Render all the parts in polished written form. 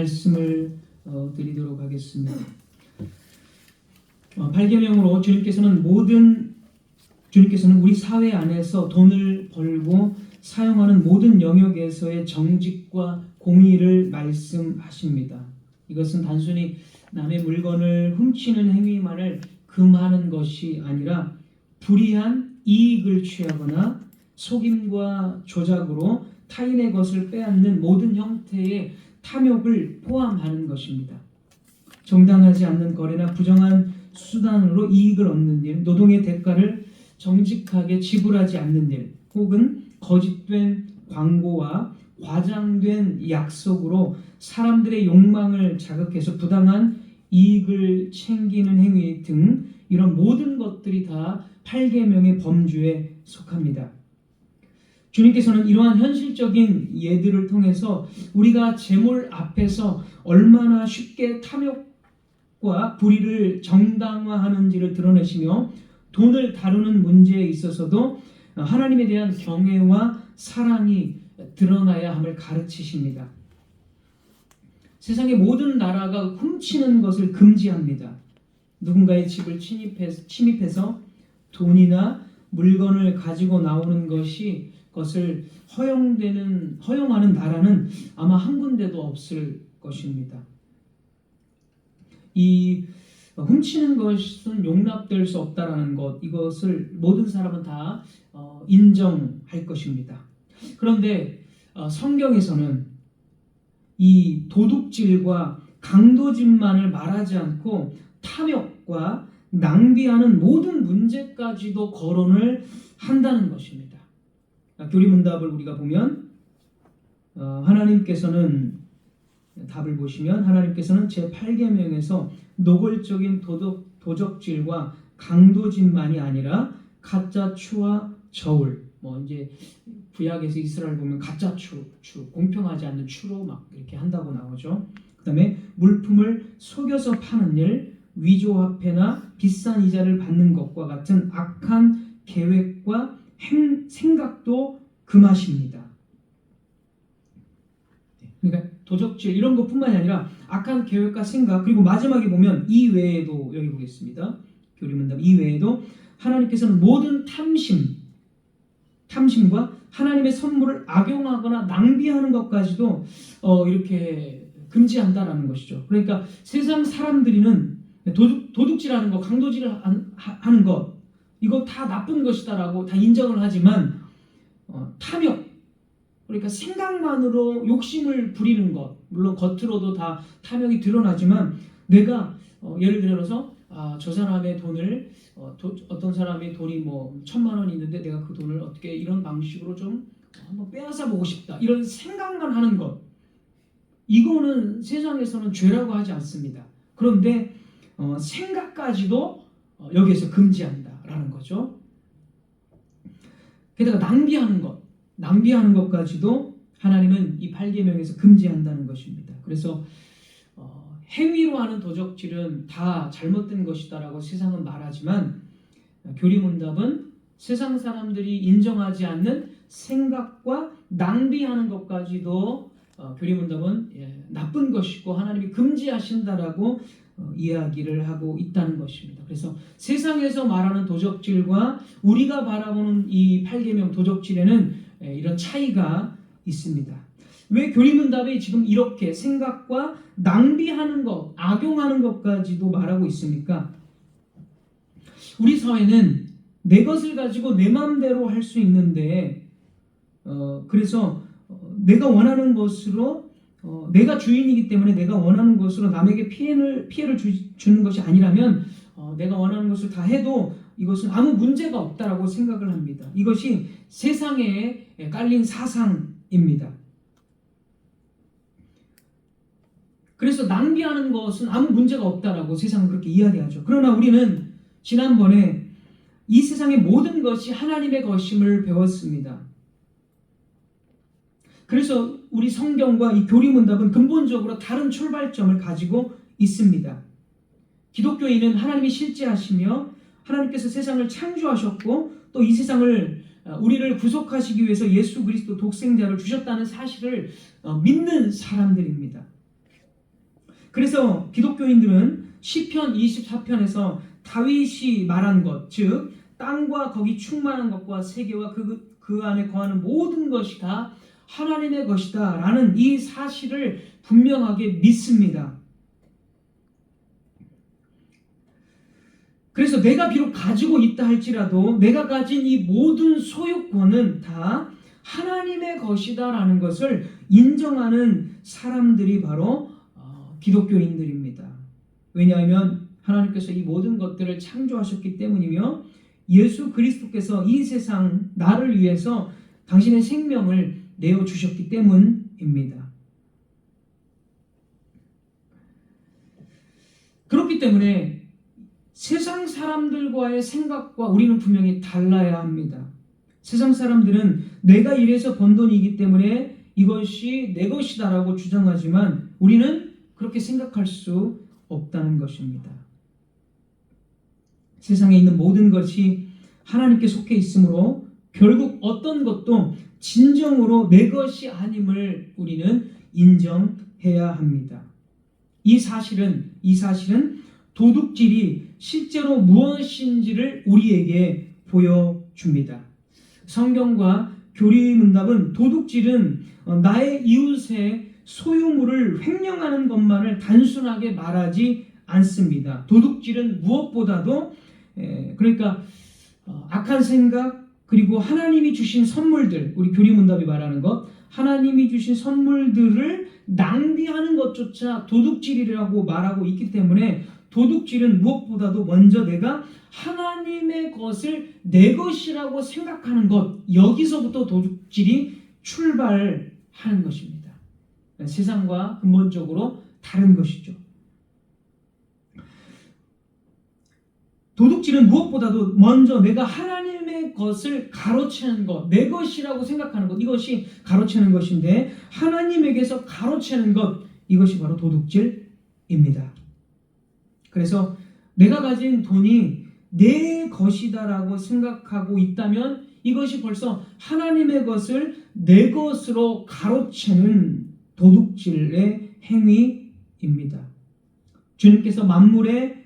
말씀을 드리도록 하겠습니다. 8계명으로 주님께서는 우리 사회 안에서 돈을 벌고 사용하는 모든 영역에서의 정직과 공의를 말씀하십니다. 이것은 단순히 남의 물건을 훔치는 행위만을 금하는 것이 아니라 불이한 이익을 취하거나 속임과 조작으로 타인의 것을 빼앗는 모든 형태의 탐욕을 포함하는 것입니다. 정당하지 않는 거래나 부정한 수단으로 이익을 얻는 일, 노동의 대가를 정직하게 지불하지 않는 일, 혹은 거짓된 광고와 과장된 약속으로 사람들의 욕망을 자극해서 부당한 이익을 챙기는 행위 등 이런 모든 것들이 다 8계명의 범주에 속합니다. 주님께서는 이러한 현실적인 예들을 통해서 우리가 재물 앞에서 얼마나 쉽게 탐욕과 불의를 정당화하는지를 드러내시며 돈을 다루는 문제에 있어서도 하나님에 대한 경외와 사랑이 드러나야 함을 가르치십니다. 세상의 모든 나라가 훔치는 것을 금지합니다. 누군가의 집을 침입해서 돈이나 물건을 가지고 나오는 것을 허용하는 나라는 아마 한 군데도 없을 것입니다. 이 훔치는 것은 용납될 수 없다라는 것, 이것을 모든 사람은 다 인정할 것입니다. 그런데 성경에서는 이 도둑질과 강도질만을 말하지 않고 탐욕과 낭비하는 모든 문제까지도 거론을 한다는 것입니다. 교리문답을 우리가 보면 하나님께서는 답을 보시면 하나님께서는 제8계명에서 노골적인 도적질과 강도질만이 아니라 가짜 추와 저울, 이제 구약에서 이스라엘 보면 가짜 추, 공평하지 않는 추로 막 이렇게 한다고 나오죠. 그다음에 물품을 속여서 파는 일, 위조화폐나 비싼 이자를 받는 것과 같은 악한 계획과 생각도 금하십니다. 그러니까 도적질 이런 것뿐만이 아니라 악한 계획과 생각, 그리고 마지막에 보면 이외에도, 여기 보겠습니다. 교리문답 이외에도 하나님께서는 모든 탐심과 하나님의 선물을 악용하거나 낭비하는 것까지도 이렇게 금지한다라는 것이죠. 그러니까 세상 사람들이는 도둑질하는 것, 강도질을 하는 것, 이거 다 나쁜 것이다라고 다 인정을 하지만 탐욕, 그러니까 생각만으로 욕심을 부리는 것, 물론 겉으로도 다 탐욕이 드러나지만 내가 예를 들어서 저 사람의 돈을 어떤 사람이 돈이 1,000만 원이 있는데 내가 그 돈을 어떻게 이런 방식으로 좀 한번 빼앗아 보고 싶다, 이런 생각만 하는 것, 이거는 세상에서는 죄라고 하지 않습니다. 그런데 생각까지도 여기에서 금지한다라는 거죠. 게다가 낭비하는 것까지도 하나님은 이 8계명에서 금지한다는 것입니다. 그래서 행위로 하는 도적질은 다 잘못된 것이다라고 세상은 말하지만 교리문답은 세상 사람들이 인정하지 않는 생각과 낭비하는 것까지도 교리문답은 나쁜 것이고 하나님이 금지하신다라고 이야기를 하고 있다는 것입니다. 그래서 세상에서 말하는 도적질과 우리가 바라보는 이 8계명 도적질에는 이런 차이가 있습니다. 왜 교리문답이 지금 이렇게 생각과 낭비하는 것, 악용하는 것까지도 말하고 있습니까? 우리 사회는 내 것을 가지고 내 마음대로 할 수 있는데 그래서 내가 원하는 것으로 내가 주인이기 때문에 내가 원하는 것으로 남에게 피해를 주는 것이 아니라면 내가 원하는 것을 다 해도 이것은 아무 문제가 없다라고 생각을 합니다. 이것이 세상에 깔린 사상입니다. 그래서 낭비하는 것은 아무 문제가 없다라고 세상은 그렇게 이야기하죠. 그러나 우리는 지난번에 이 세상의 모든 것이 하나님의 것임을 배웠습니다. 그래서 우리 성경과 이 교리문답은 근본적으로 다른 출발점을 가지고 있습니다. 기독교인은 하나님이 실제하시며 하나님께서 세상을 창조하셨고 또 이 세상을 우리를 구속하시기 위해서 예수 그리스도 독생자를 주셨다는 사실을 믿는 사람들입니다. 그래서 기독교인들은 시편 24편에서 다윗이 말한 것, 즉 땅과 거기 충만한 것과 세계와 그 안에 거하는 모든 것이 다 하나님의 것이다 라는 이 사실을 분명하게 믿습니다. 그래서 내가 비록 가지고 있다 할지라도 내가 가진 이 모든 소유권은 다 하나님의 것이다 라는 것을 인정하는 사람들이 바로 기독교인들입니다. 왜냐하면 하나님께서 이 모든 것들을 창조하셨기 때문이며 예수 그리스도께서 이 세상 나를 위해서 당신의 생명을 내어주셨기 때문입니다. 그렇기 때문에 세상 사람들과의 생각과 우리는 분명히 달라야 합니다. 세상 사람들은 내가 일해서 번 돈이기 때문에 이것이 내 것이다라고 주장하지만 우리는 그렇게 생각할 수 없다는 것입니다. 세상에 있는 모든 것이 하나님께 속해 있으므로 결국 어떤 것도 진정으로 내 것이 아님을 우리는 인정해야 합니다. 이 사실은 도둑질이 실제로 무엇인지를 우리에게 보여줍니다. 성경과 교리문답은 도둑질은 나의 이웃의 소유물을 횡령하는 것만을 단순하게 말하지 않습니다. 도둑질은 무엇보다도 그러니까 악한 생각 그리고 하나님이 주신 선물들, 우리 교리문답이 말하는 것, 하나님이 주신 선물들을 낭비하는 것조차 도둑질이라고 말하고 있기 때문에 도둑질은 무엇보다도 먼저 내가 하나님의 것을 내 것이라고 생각하는 것, 여기서부터 도둑질이 출발하는 것입니다. 세상과 근본적으로 다른 것이죠. 도둑질은 무엇보다도 먼저 내가 하나님의 것을 가로채는 것, 내 것이라고 생각하는 것, 이것이 가로채는 것인데 하나님에게서 가로채는 것, 이것이 바로 도둑질입니다. 그래서 내가 가진 돈이 내 것이다라고 생각하고 있다면 이것이 벌써 하나님의 것을 내 것으로 가로채는 도둑질의 행위입니다. 주님께서 만물의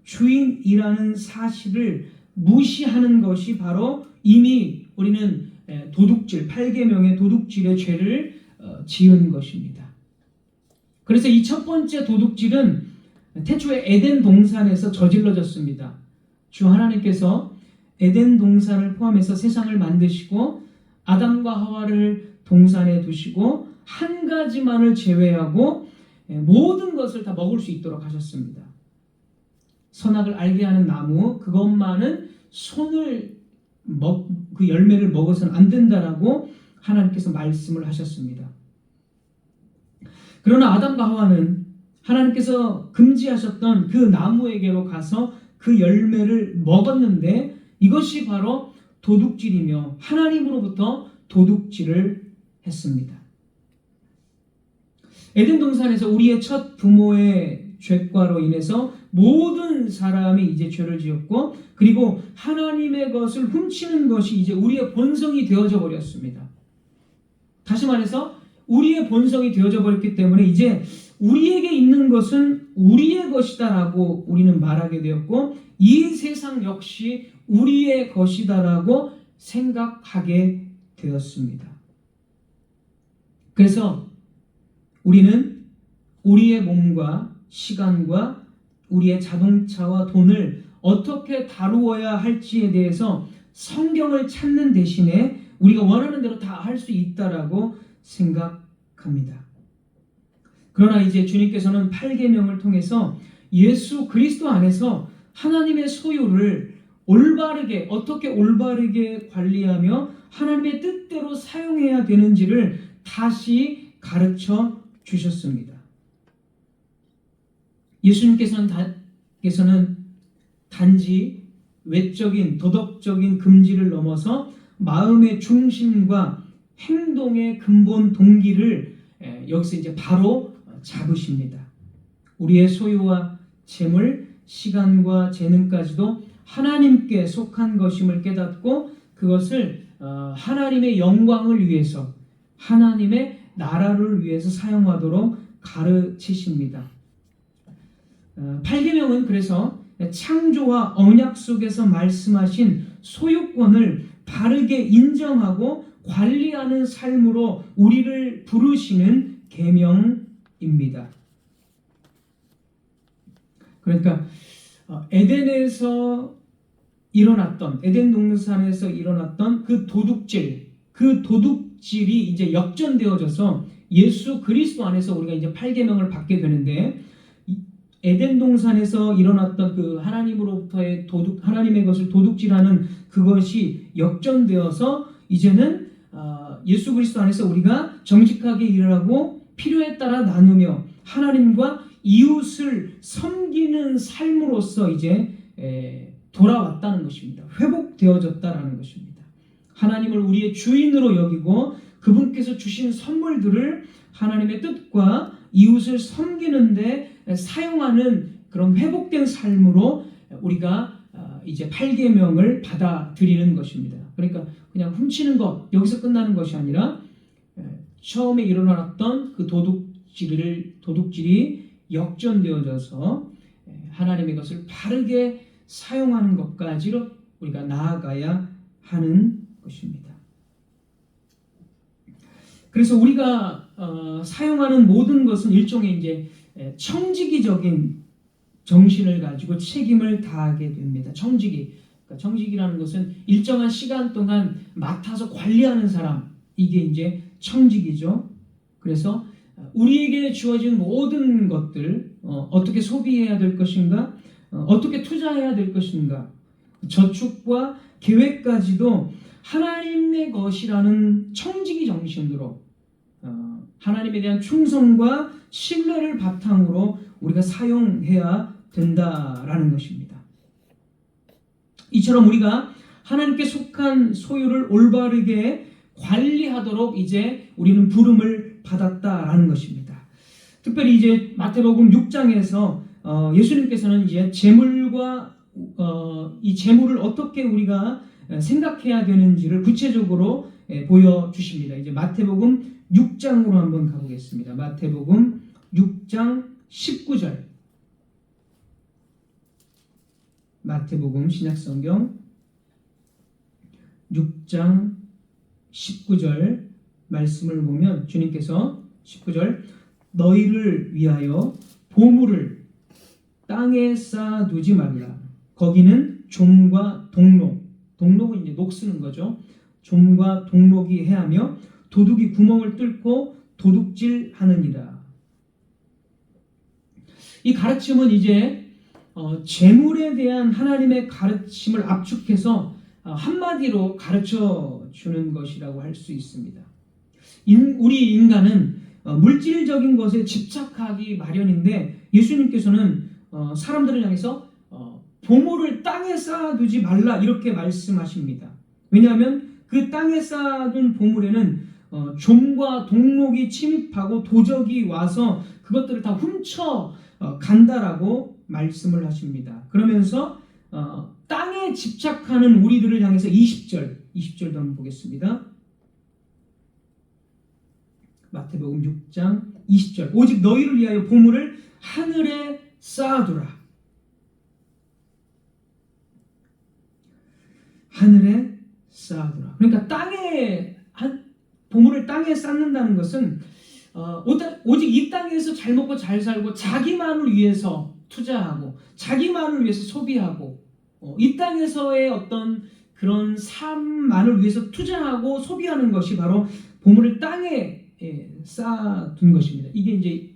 주인이라는 사실을 무시하는 것이 바로 이미 우리는 도둑질, 8계명의 도둑질의 죄를 지은 것입니다. 그래서 이 첫 번째 도둑질은 태초에 에덴 동산에서 저질러졌습니다. 주 하나님께서 에덴 동산을 포함해서 세상을 만드시고 아담과 하와를 동산에 두시고 한 가지만을 제외하고 모든 것을 다 먹을 수 있도록 하셨습니다. 선악을 알게 하는 나무 그것만은 그 열매를 먹어서는 안 된다라고 하나님께서 말씀을 하셨습니다. 그러나 아담과 하와는 하나님께서 금지하셨던 그 나무에게로 가서 그 열매를 먹었는데 이것이 바로 도둑질이며 하나님으로부터 도둑질을 했습니다. 에덴 동산에서 우리의 첫 부모의 죄과로 인해서 모든 사람이 이제 죄를 지었고 그리고 하나님의 것을 훔치는 것이 이제 우리의 본성이 되어져 버렸습니다. 다시 말해서 우리의 본성이 되어져 버렸기 때문에 이제 우리에게 있는 것은 우리의 것이다라고 우리는 말하게 되었고 이 세상 역시 우리의 것이다라고 생각하게 되었습니다. 그래서 우리는 우리의 몸과 시간과 우리의 자동차와 돈을 어떻게 다루어야 할지에 대해서 성경을 찾는 대신에 우리가 원하는 대로 다 할 수 있다라고 생각합니다. 그러나 이제 주님께서는 8계명을 통해서 예수 그리스도 안에서 하나님의 소유를 어떻게 올바르게 관리하며 하나님의 뜻대로 사용해야 되는지를 다시 가르쳐 주셨습니다. 예수님께서는 단지 외적인 도덕적인 금지를 넘어서 마음의 중심과 행동의 근본 동기를 여기서 이제 바로 잡으십니다. 우리의 소유와 재물, 시간과 재능까지도 하나님께 속한 것임을 깨닫고 그것을 하나님의 영광을 위해서 하나님의 나라를 위해서 사용하도록 가르치십니다. 8계명은 그래서 창조와 언약 속에서 말씀하신 소유권을 바르게 인정하고 관리하는 삶으로 우리를 부르시는 계명입니다. 그러니까 에덴에서 일어났던, 에덴 동산에서 일어났던 그 도둑질이 이제 역전되어져서 예수 그리스도 안에서 우리가 이제 8계명을 받게 되는데, 에덴 동산에서 일어났던 그 하나님으로부터의 하나님의 것을 도둑질하는 그것이 역전되어서 이제는 예수 그리스도 안에서 우리가 정직하게 일하고 필요에 따라 나누며 하나님과 이웃을 섬기는 삶으로서 이제 돌아왔다는 것입니다. 회복되어졌다라는 것입니다. 하나님을 우리의 주인으로 여기고 그분께서 주신 선물들을 하나님의 뜻과 이웃을 섬기는데 사용하는 그런 회복된 삶으로 우리가 이제 8계명을 받아들이는 것입니다. 그러니까 그냥 훔치는 것, 여기서 끝나는 것이 아니라 처음에 일어났던 그 도둑질이 역전되어져서 하나님의 것을 바르게 사용하는 것까지로 우리가 나아가야 하는 것입니다. 그래서 우리가 사용하는 모든 것은 일종의 이제 청지기적인 정신을 가지고 책임을 다하게 됩니다. 청지기라는 것은 일정한 시간 동안 맡아서 관리하는 사람, 이게 이제 청지기죠. 그래서 우리에게 주어진 모든 것들, 어떻게 소비해야 될 것인가, 어떻게 투자해야 될 것인가, 저축과 계획까지도 하나님의 것이라는 청지기 정신으로 하나님에 대한 충성과 신뢰를 바탕으로 우리가 사용해야 된다라는 것입니다. 이처럼 우리가 하나님께 속한 소유를 올바르게 관리하도록 이제 우리는 부름을 받았다라는 것입니다. 특별히 이제 마태복음 6장에서 예수님께서는 이제 재물과 이 재물을 어떻게 우리가 생각해야 되는지를 구체적으로 보여주십니다. 이제 마태복음 6장으로 한번 가보겠습니다. 마태복음 6장 19절. 마태복음 신약성경 6장 19절 말씀을 보면 주님께서 19절 너희를 위하여 보물을 땅에 쌓아두지 말라. 거기는 좀과 동록은 이제 녹 쓰는 거죠. 좀과 동록이 해하며 도둑이 구멍을 뚫고 도둑질하느니라. 이 가르침은 이제 재물에 대한 하나님의 가르침을 압축해서 한마디로 가르쳐 주는 것이라고 할 수 있습니다. 우리 인간은 물질적인 것에 집착하기 마련인데 예수님께서는 사람들을 향해서 보물을 땅에 쌓아두지 말라 이렇게 말씀하십니다. 왜냐하면 그 땅에 쌓아둔 보물에는 좀과 동록이 침입하고 도적이 와서 그것들을 다 훔쳐 간다라고 말씀을 하십니다. 그러면서 땅에 집착하는 우리들을 향해서 20절도 한번 보겠습니다. 마태복음 6장 20절 오직 너희를 위하여 보물을 하늘에 쌓아두라. 하늘에 쌓아두라. 그러니까 보물을 땅에 쌓는다는 것은 오직 이 땅에서 잘 먹고 잘 살고 자기만을 위해서 투자하고 자기만을 위해서 소비하고 이 땅에서의 어떤 그런 삶만을 위해서 투자하고 소비하는 것이 바로 보물을 땅에 쌓아둔 것입니다. 이게 이제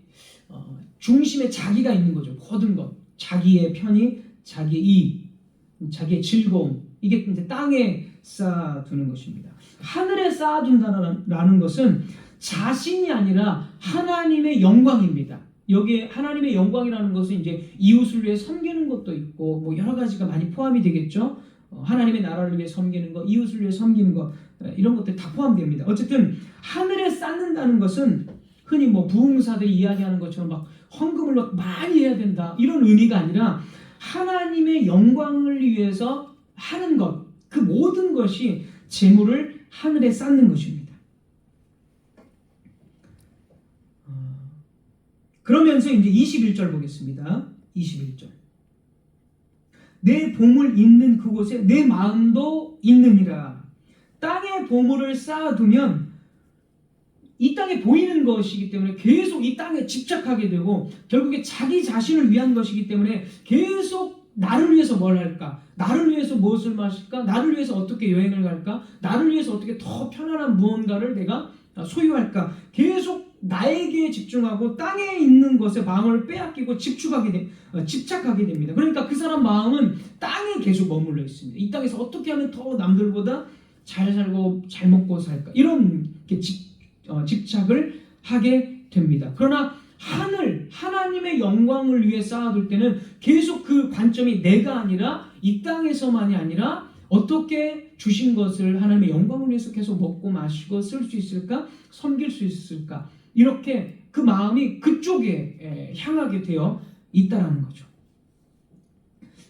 중심에 자기가 있는 거죠. 모든 것, 자기의 편의, 자기의 이익, 자기의 즐거움, 이게 이제 땅에 쌓아두는 것입니다. 하늘에 쌓아둔다라는 것은 자신이 아니라 하나님의 영광입니다. 여기에 하나님의 영광이라는 것은 이제 이웃을 위해 섬기는 것도 있고 뭐 여러 가지가 많이 포함이 되겠죠. 하나님의 나라를 위해 섬기는 것, 이웃을 위해 섬기는 것, 이런 것들이 다 포함됩니다. 어쨌든 하늘에 쌓는다는 것은 흔히 뭐 부흥사들이 이야기하는 것처럼 막 헌금을 막 많이 해야 된다 이런 의미가 아니라 하나님의 영광을 위해서 하는 것, 그 모든 것이 재물을 하늘에 쌓는 것입니다. 그러면서 이제 21절 보겠습니다. 21절. 내 보물 있는 그곳에 내 마음도 있느니라. 땅에 보물을 쌓아두면 이 땅에 보이는 것이기 때문에 계속 이 땅에 집착하게 되고 결국에 자기 자신을 위한 것이기 때문에 계속 나를 위해서 뭘 할까? 나를 위해서 무엇을 마실까? 나를 위해서 어떻게 여행을 갈까? 나를 위해서 어떻게 더 편안한 무언가를 내가 소유할까? 계속 나에게 집중하고 땅에 있는 것에 마음을 빼앗기고 집착하게 됩니다. 그러니까 그 사람 마음은 땅에 계속 머물러 있습니다. 이 땅에서 어떻게 하면 더 남들보다 잘 살고 잘 먹고 살까? 이런 집착을 하게 됩니다. 그러나 하나님의 영광을 위해 쌓아둘 때는 계속 그 관점이 내가 아니라 이 땅에서만이 아니라 어떻게 주신 것을 하나님의 영광을 위해서 계속 먹고 마시고 쓸 수 있을까? 섬길 수 있을까? 이렇게 그 마음이 그쪽에 향하게 되어 있다라는 거죠.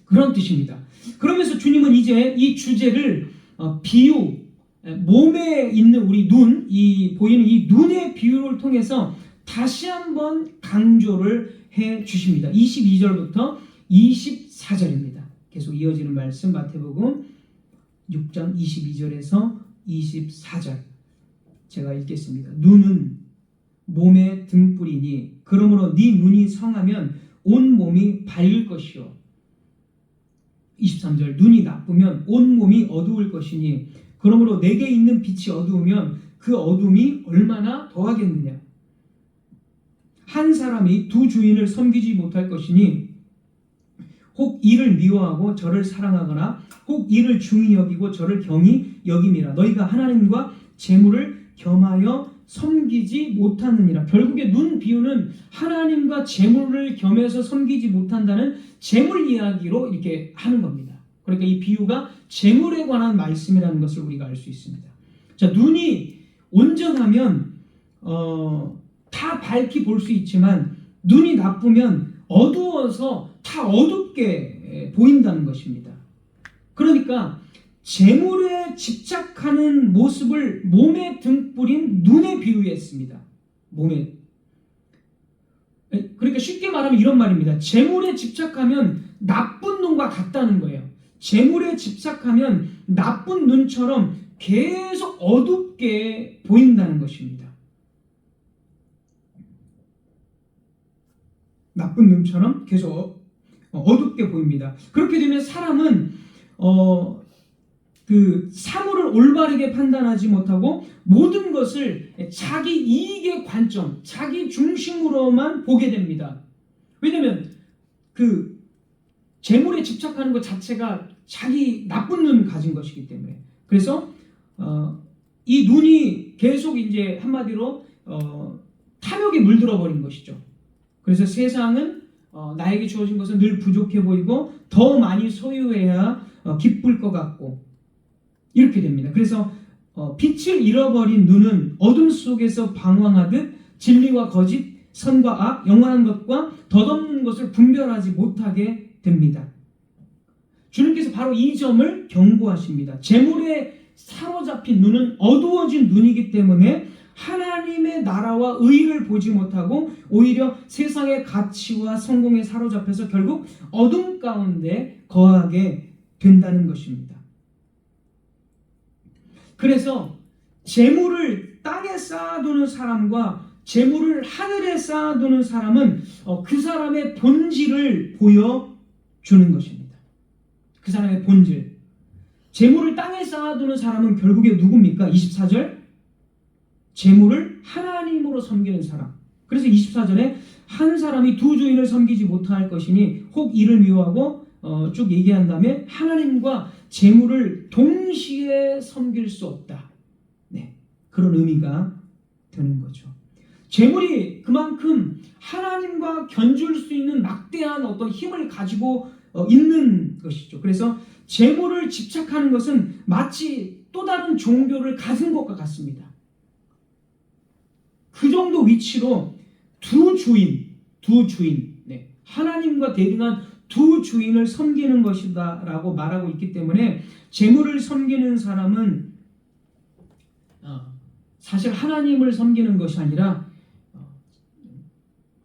그런 뜻입니다. 그러면서 주님은 이제 이 주제를 비유, 몸에 있는 우리 눈, 이 보이는 이 눈의 비유를 통해서 다시 한번 강조를 해 주십니다. 22절부터 24절입니다. 계속 이어지는 말씀 마태복음 6장 22절에서 24절 제가 읽겠습니다. 눈은 몸의 등불이니 그러므로 네 눈이 성하면 온 몸이 밝을 것이요. 23절 눈이 나쁘면 온 몸이 어두울 것이니 그러므로 내게 있는 빛이 어두우면 그 어둠이 얼마나 더하겠느냐. 한 사람이 두 주인을 섬기지 못할 것이니 혹 이를 미워하고 저를 사랑하거나 혹 이를 중히 여기고 저를 경히 여김이라. 너희가 하나님과 재물을 겸하여 섬기지 못하느니라. 결국에 눈 비유는 하나님과 재물을 겸해서 섬기지 못한다는 재물 이야기로 이렇게 하는 겁니다. 그러니까 이 비유가 재물에 관한 말씀이라는 것을 우리가 알 수 있습니다. 자, 눈이 온전하면 다 밝게 볼 수 있지만 눈이 나쁘면 어두워서 다 어둡게 보인다는 것입니다. 그러니까 재물에 집착하는 모습을 몸의 등불인 눈에 비유했습니다. 그러니까 쉽게 말하면 이런 말입니다. 재물에 집착하면 나쁜 눈과 같다는 거예요. 재물에 집착하면 나쁜 눈처럼 계속 어둡게 보인다는 것입니다. 나쁜 눈처럼 계속 어둡게 보입니다. 그렇게 되면 사람은 그 사물을 올바르게 판단하지 못하고 모든 것을 자기 이익의 관점, 자기 중심으로만 보게 됩니다. 왜냐하면 그 재물에 집착하는 것 자체가 자기 나쁜 눈 가진 것이기 때문에. 그래서 이 눈이 계속 이제 한마디로 탐욕에 물들어 버린 것이죠. 그래서 세상은 나에게 주어진 것은 늘 부족해 보이고 더 많이 소유해야 기쁠 것 같고 이렇게 됩니다. 그래서 빛을 잃어버린 눈은 어둠 속에서 방황하듯 진리와 거짓, 선과 악, 영원한 것과 덧없는 것을 분별하지 못하게 됩니다. 주님께서 바로 이 점을 경고하십니다. 재물에 사로잡힌 눈은 어두워진 눈이기 때문에 하나님의 나라와 의를 보지 못하고 오히려 세상의 가치와 성공에 사로잡혀서 결국 어둠 가운데 거하게 된다는 것입니다. 그래서 재물을 땅에 쌓아두는 사람과 재물을 하늘에 쌓아두는 사람은 그 사람의 본질을 보여주는 것입니다. 그 사람의 본질. 재물을 땅에 쌓아두는 사람은 결국에 누굽니까? 24절. 재물을 하나님으로 섬기는 사람. 그래서 24절에 한 사람이 두 주인을 섬기지 못할 것이니 혹 이를 미워하고 쭉 얘기한 다음에 하나님과 재물을 동시에 섬길 수 없다. 네, 그런 의미가 되는 거죠. 재물이 그만큼 하나님과 견줄 수 있는 막대한 어떤 힘을 가지고 있는 것이죠. 그래서 재물을 집착하는 것은 마치 또 다른 종교를 가진 것과 같습니다. 그 정도 위치로 두 주인, 네, 하나님과 대등한 두 주인을 섬기는 것이다 라고 말하고 있기 때문에 재물을 섬기는 사람은 사실 하나님을 섬기는 것이 아니라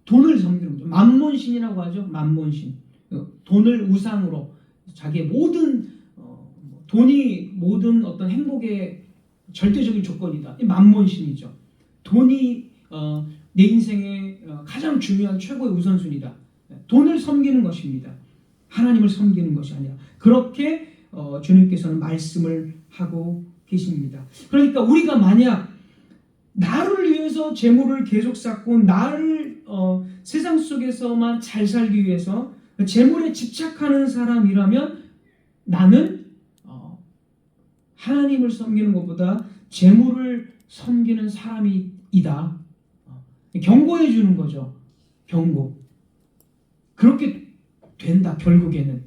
돈을 돈을 섬기는 거죠. 만몬신이라고 하죠. 만몬신. 돈을 우상으로 자기의 모든 돈이 모든 어떤 행복의 절대적인 조건이다. 이 만몬신이죠. 돈이 내 인생의 가장 중요한 최고의 우선순위다. 돈을 섬기는 것입니다. 하나님을 섬기는 것이 아니라 그렇게 주님께서는 말씀을 하고 계십니다. 그러니까 우리가 만약 나를 위해서 재물을 계속 쌓고 나를 세상 속에서만 잘 살기 위해서 재물에 집착하는 사람이라면 나는 하나님을 섬기는 것보다 재물을 섬기는 사람이다. 경고해 주는 거죠. 경고. 그렇게 된다. 결국에는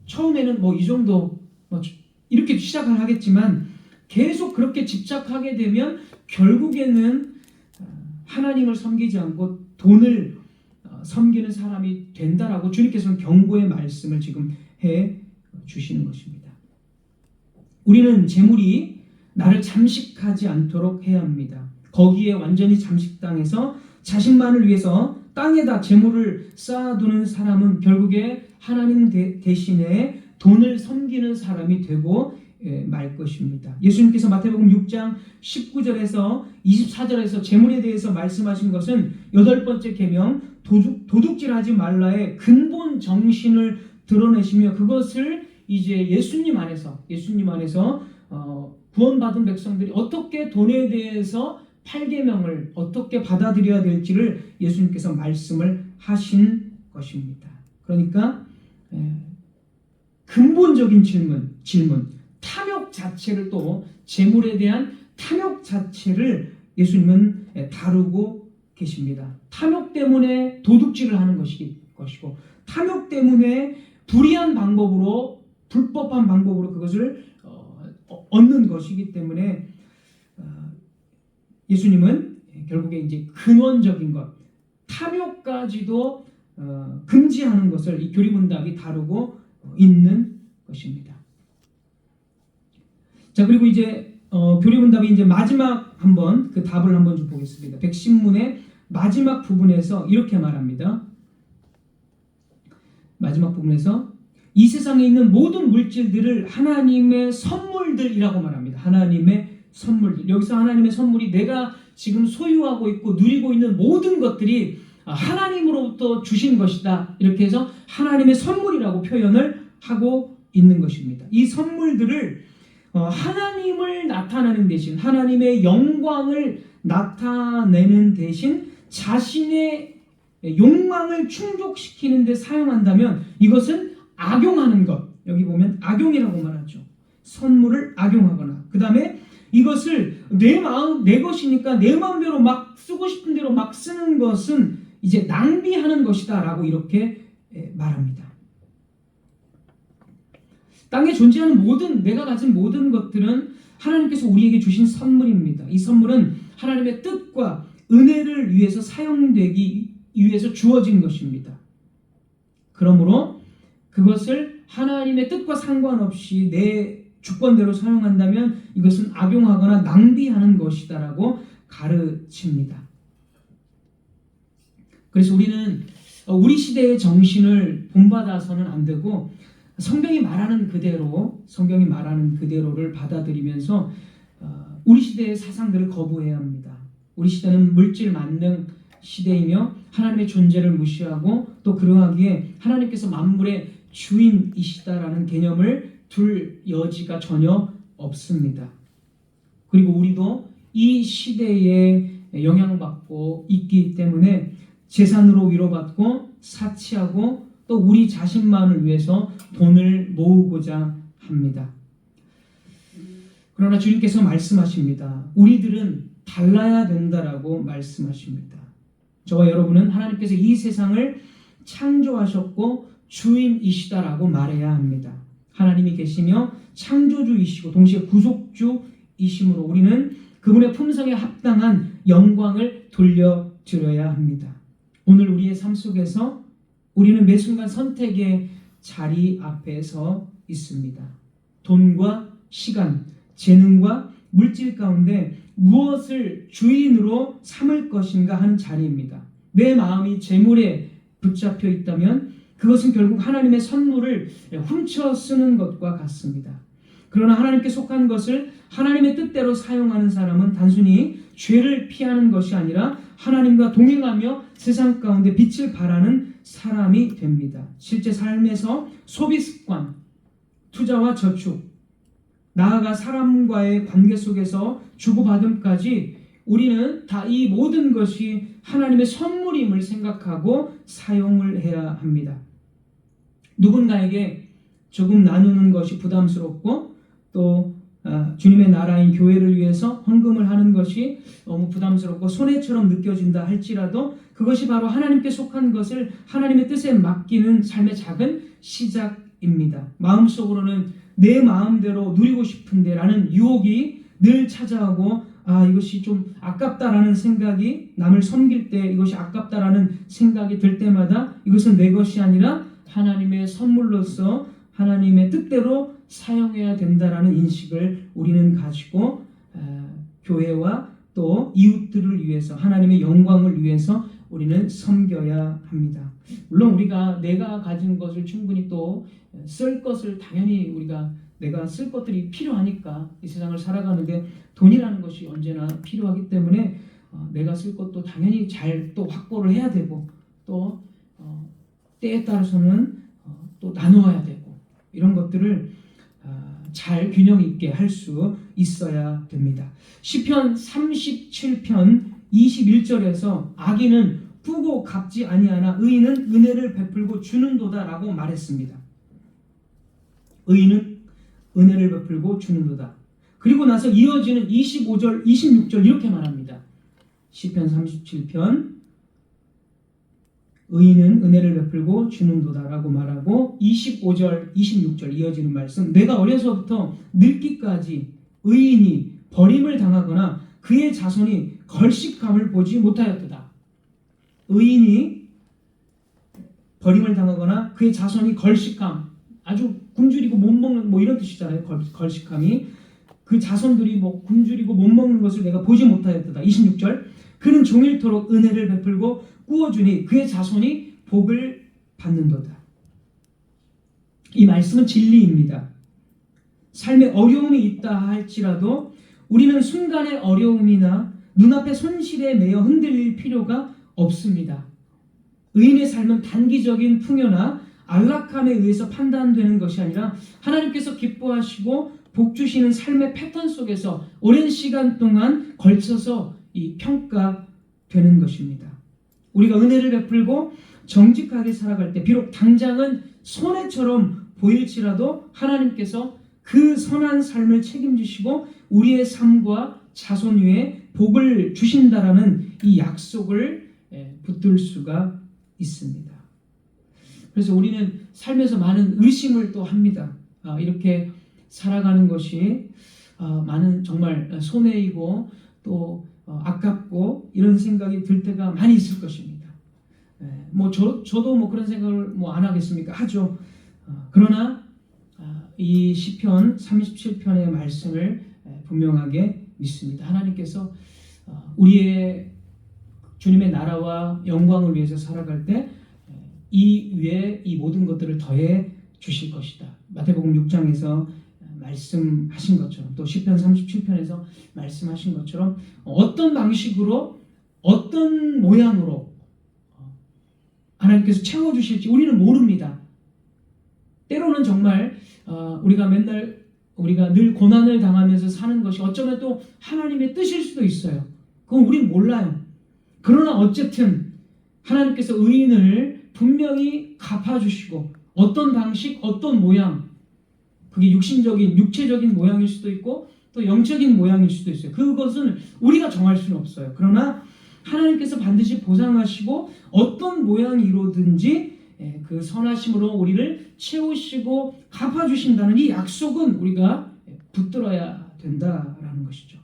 처음에는 이 정도 이렇게 시작을 하겠지만 계속 그렇게 집착하게 되면 결국에는 하나님을 섬기지 않고 돈을 섬기는 사람이 된다라고 주님께서는 경고의 말씀을 지금 해 주시는 것입니다. 우리는 재물이 나를 잠식하지 않도록 해야 합니다. 거기에 완전히 잠식당해서 자신만을 위해서 땅에다 재물을 쌓아두는 사람은 결국에 하나님 대신에 돈을 섬기는 사람이 되고 말 것입니다. 예수님께서 마태복음 6장 19절에서 24절에서 재물에 대해서 말씀하신 것은 8번째 계명 도둑질하지 말라의 근본 정신을 드러내시며 그것을 이제 예수님 안에서 구원받은 백성들이 어떻게 돈에 대해서 8계명을 어떻게 받아들여야 될지를 예수님께서 말씀을 하신 것입니다. 그러니까 근본적인 질문, 탐욕 자체를 또 재물에 대한 탐욕 자체를 예수님은 다루고 계십니다. 탐욕 때문에 도둑질을 하는 것이고 탐욕 때문에 불이한 방법으로 불법한 방법으로 그것을 얻는 것이기 때문에 예수님은 결국에 이제 근원적인 것, 탐욕까지도 금지하는 것을 이 교리문답이 다루고 있는 것입니다. 자, 그리고 이제 교리문답이 이제 마지막 한번 그 답을 한번 좀 보겠습니다. 백신문의 마지막 부분에서 이렇게 말합니다. 마지막 부분에서 이 세상에 있는 모든 물질들을 하나님의 선물들이라고 말합니다. 하나님의 선물들. 여기서 하나님의 선물이 내가 지금 소유하고 있고 누리고 있는 모든 것들이 하나님으로부터 주신 것이다. 이렇게 해서 하나님의 선물이라고 표현을 하고 있는 것입니다. 이 선물들을 하나님을 나타내는 대신 하나님의 영광을 나타내는 대신 자신의 욕망을 충족시키는 데 사용한다면 이것은 악용하는 것. 여기 보면 악용이라고 말하죠. 선물을 악용하거나 그 다음에 이것을 내 것이니까 내 마음대로 막 쓰고 싶은 대로 막 쓰는 것은 이제 낭비하는 것이다 라고 이렇게 말합니다. 땅에 존재하는 내가 가진 모든 것들은 하나님께서 우리에게 주신 선물입니다. 이 선물은 하나님의 뜻과 은혜를 위해서 사용되기 위해서 주어진 것입니다. 그러므로 그것을 하나님의 뜻과 상관없이 내 주권대로 사용한다면 이것은 악용하거나 낭비하는 것이다라고 가르칩니다. 그래서 우리는 우리 시대의 정신을 본받아서는 안 되고 성경이 말하는 그대로를 받아들이면서 우리 시대의 사상들을 거부해야 합니다. 우리 시대는 물질 만능 시대이며 하나님의 존재를 무시하고 또 그러하기에 하나님께서 만물의 주인이시다라는 개념을 둘 여지가 전혀 없습니다. 그리고 우리도 이 시대에 영향받고 있기 때문에 재산으로 위로받고 사치하고 또 우리 자신만을 위해서 돈을 모으고자 합니다. 그러나 주님께서 말씀하십니다. 우리들은 달라야 된다라고 말씀하십니다. 저와 여러분은 하나님께서 이 세상을 창조하셨고 주인이시다라고 말해야 합니다. 하나님이 계시며 창조주이시고 동시에 구속주이심으로 우리는 그분의 품성에 합당한 영광을 돌려드려야 합니다. 오늘 우리의 삶 속에서 우리는 매 순간 선택의 자리 앞에 서 있습니다. 돈과 시간, 재능과 물질 가운데 무엇을 주인으로 삼을 것인가 한 자리입니다. 내 마음이 재물에 붙잡혀 있다면 그것은 결국 하나님의 선물을 훔쳐 쓰는 것과 같습니다. 그러나 하나님께 속한 것을 하나님의 뜻대로 사용하는 사람은 단순히 죄를 피하는 것이 아니라 하나님과 동행하며 세상 가운데 빛을 발하는 사람이 됩니다. 실제 삶에서 소비 습관, 투자와 저축, 나아가 사람과의 관계 속에서 주고받음까지 우리는 다 이 모든 것이 하나님의 선물임을 생각하고 사용을 해야 합니다. 누군가에게 조금 나누는 것이 부담스럽고 또 주님의 나라인 교회를 위해서 헌금을 하는 것이 너무 부담스럽고 손해처럼 느껴진다 할지라도 그것이 바로 하나님께 속한 것을 하나님의 뜻에 맡기는 삶의 작은 시작입니다. 마음속으로는 내 마음대로 누리고 싶은데 라는 유혹이 늘 찾아오고 이것이 좀 아깝다라는 생각이, 남을 섬길 때 이것이 아깝다라는 생각이 들 때마다 이것은 내 것이 아니라 하나님의 선물로서 하나님의 뜻대로 사용해야 된다라는 인식을 우리는 가지고 교회와 또 이웃들을 위해서 하나님의 영광을 위해서 우리는 섬겨야 합니다. 물론 우리가 내가 가진 것을 충분히 또 쓸 것을 당연히 내가 쓸 것들이 필요하니까 이 세상을 살아가는데 돈이라는 것이 언제나 필요하기 때문에 내가 쓸 것도 당연히 잘 또 확보를 해야 되고 또 때에 따라서는 또 나누어야 되고 이런 것들을 잘 균형 있게 할 수 있어야 됩니다. 시편 37편 21절에서 악인은 뿌고 갚지 아니하나 의인은 은혜를 베풀고 주는도다라고 말했습니다. 의인은 은혜를 베풀고 주는도다. 그리고 나서 이어지는 25절, 26절 이렇게 말합니다. 시편 37편 의인은 은혜를 베풀고 주는도다라고 말하고 25절, 26절 이어지는 말씀, 내가 어려서부터 늙기까지 의인이 버림을 당하거나 그의 자손이 걸식함을 보지 못하였도다. 의인이 버림을 당하거나 그의 자손이 걸식함, 아주 굶주리고 못 먹는 이런 뜻이잖아요. 걸식함이 그 자손들이 굶주리고 못 먹는 것을 내가 보지 못하였도다. 26절 그는 종일토록 은혜를 베풀고 꾸어주니 그의 자손이 복을 받는도다. 이 말씀은 진리입니다. 삶에 어려움이 있다 할지라도 우리는 순간의 어려움이나 눈앞의 손실에 매여 흔들릴 필요가 없습니다. 의인의 삶은 단기적인 풍요나 안락함에 의해서 판단되는 것이 아니라 하나님께서 기뻐하시고 복 주시는 삶의 패턴 속에서 오랜 시간 동안 걸쳐서 이 평가되는 것입니다. 우리가 은혜를 베풀고 정직하게 살아갈 때 비록 당장은 손해처럼 보일지라도 하나님께서 그 선한 삶을 책임지시고 우리의 삶과 자손 위에 복을 주신다라는 이 약속을 붙들 수가 있습니다. 그래서 우리는 삶에서 많은 의심을 또 합니다. 이렇게 살아가는 것이 많은 정말 손해이고 또 아깝고 이런 생각이 들 때가 많이 있을 것입니다. 저도 그런 생각을 안 하겠습니까? 하죠. 그러나 이 시편 37편의 말씀을 분명하게 믿습니다. 하나님께서 우리의 주님의 나라와 영광을 위해서 살아갈 때 이 위에 이 모든 것들을 더해 주실 것이다. 마태복음 6장에서 말씀하신 것처럼 또 시편 37편에서 말씀하신 것처럼 어떤 방식으로 어떤 모양으로 하나님께서 채워주실지 우리는 모릅니다. 때로는 정말 우리가 늘 고난을 당하면서 사는 것이 어쩌면 또 하나님의 뜻일 수도 있어요. 그건 우리는 몰라요. 그러나 어쨌든 하나님께서 의인을 분명히 갚아주시고 어떤 방식, 어떤 모양, 그게 육체적인 모양일 수도 있고 또 영적인 모양일 수도 있어요. 그것은 우리가 정할 수는 없어요. 그러나 하나님께서 반드시 보상하시고 어떤 모양이로든지 그 선하심으로 우리를 채우시고 갚아주신다는 이 약속은 우리가 붙들어야 된다라는 것이죠.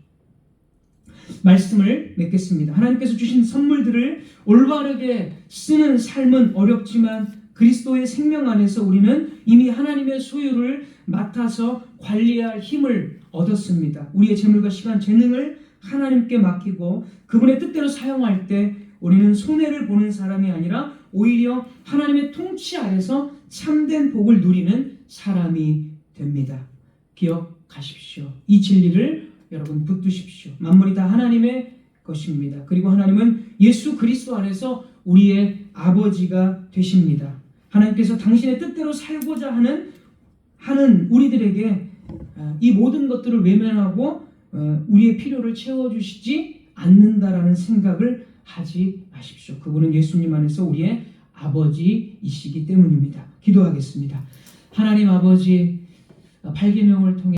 말씀을 맺겠습니다. 하나님께서 주신 선물들을 올바르게 쓰는 삶은 어렵지만 그리스도의 생명 안에서 우리는 이미 하나님의 소유를 맡아서 관리할 힘을 얻었습니다. 우리의 재물과 시간, 재능을 하나님께 맡기고 그분의 뜻대로 사용할 때 우리는 손해를 보는 사람이 아니라 오히려 하나님의 통치 아래서 참된 복을 누리는 사람이 됩니다. 기억하십시오. 이 진리를 여러분 붙드십시오. 만물이 다 하나님의 것입니다. 그리고 하나님은 예수 그리스도 안에서 우리의 아버지가 되십니다. 하나님께서 당신의 뜻대로 살고자 하는 우리들에게 이 모든 것들을 외면하고 우리의 필요를 채워주시지 않는다라는 생각을 하지 마십시오. 그분은 예수님 안에서 우리의 아버지이시기 때문입니다. 기도하겠습니다. 하나님 아버지, 8계명을 통해